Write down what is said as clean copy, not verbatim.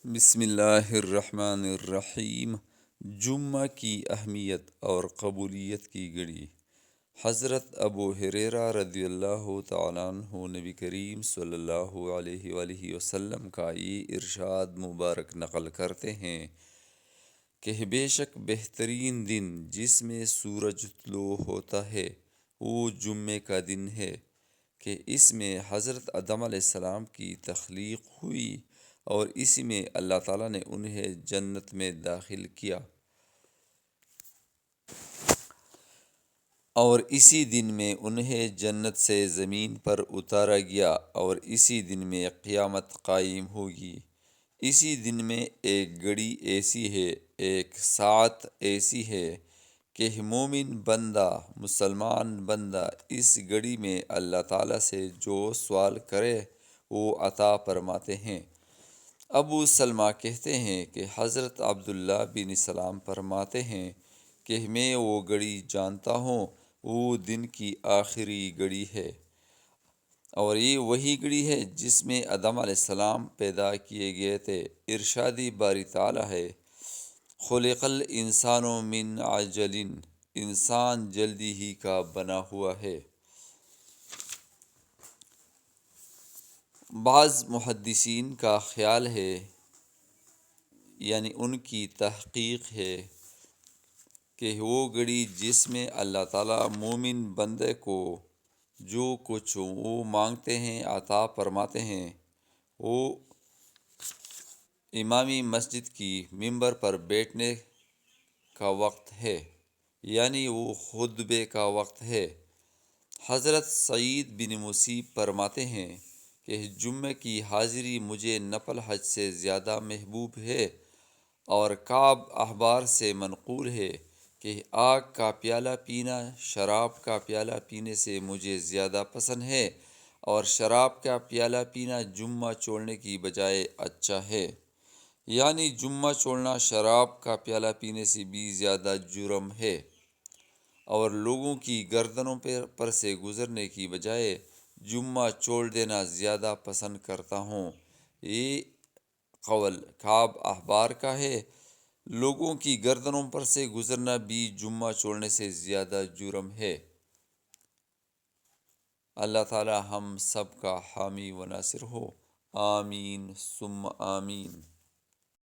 بسم اللہ الرحمن الرحیم۔ جمعہ کی اہمیت اور قبولیت کی گھڑی۔ حضرت ابو ہریرہ رضی اللہ تعالیٰ عنہ نبی کریم صلی اللہ علیہ وآلہ وسلم کا یہ ارشاد مبارک نقل کرتے ہیں کہ بے شک بہترین دن جس میں سورج طلوع ہوتا ہے وہ جمعے کا دن ہے کہ اس میں حضرت آدم علیہ السلام کی تخلیق ہوئی اور اسی میں اللہ تعالیٰ نے انہیں جنت میں داخل کیا، اور اسی دن میں انہیں جنت سے زمین پر اتارا گیا، اور اسی دن میں قیامت قائم ہوگی۔ اسی دن میں ایک گھڑی ایسی ہے، ایک ساعت ایسی ہے کہ مومن بندہ، مسلمان بندہ اس گھڑی میں اللہ تعالیٰ سے جو سوال کرے وہ عطا فرماتے ہیں۔ ابو سلمہ کہتے ہیں کہ حضرت عبداللہ بن سلام فرماتے ہیں کہ میں وہ گھڑی جانتا ہوں، وہ دن کی آخری گھڑی ہے، اور یہ وہی گھڑی ہے جس میں آدم علیہ السلام پیدا کیے گئے تھے۔ ارشاد باری تعالیٰ ہے، خلق الانسان من عجل، انسان جلدی ہی کا بنا ہوا ہے۔ بعض محدثین کا خیال ہے، یعنی ان کی تحقیق ہے کہ وہ گھڑی جس میں اللہ تعالیٰ مومن بندے کو جو کچھ وہ مانگتے ہیں عطا فرماتے ہیں، وہ امامی مسجد کی ممبر پر بیٹھنے کا وقت ہے، یعنی وہ خطبے کا وقت ہے۔ حضرت سعید بن مسیب فرماتے ہیں کہ جمعہ کی حاضری مجھے نفل حج سے زیادہ محبوب ہے، اور کعب احبار سے منقول ہے کہ آگ کا پیالہ پینا شراب کا پیالہ پینے سے مجھے زیادہ پسند ہے، اور شراب کا پیالہ پینا جمعہ چھوڑنے کی بجائے اچھا ہے، یعنی جمعہ چھوڑنا شراب کا پیالہ پینے سے بھی زیادہ جرم ہے، اور لوگوں کی گردنوں پر سے گزرنے کی بجائے جمعہ چھوڑ دینا زیادہ پسند کرتا ہوں۔ یہ قول کعب احبار کا ہے۔ لوگوں کی گردنوں پر سے گزرنا بھی جمعہ چھوڑنے سے زیادہ جرم ہے۔ اللہ تعالی ہم سب کا حامی و ناصر ہو، آمین ثم آمین۔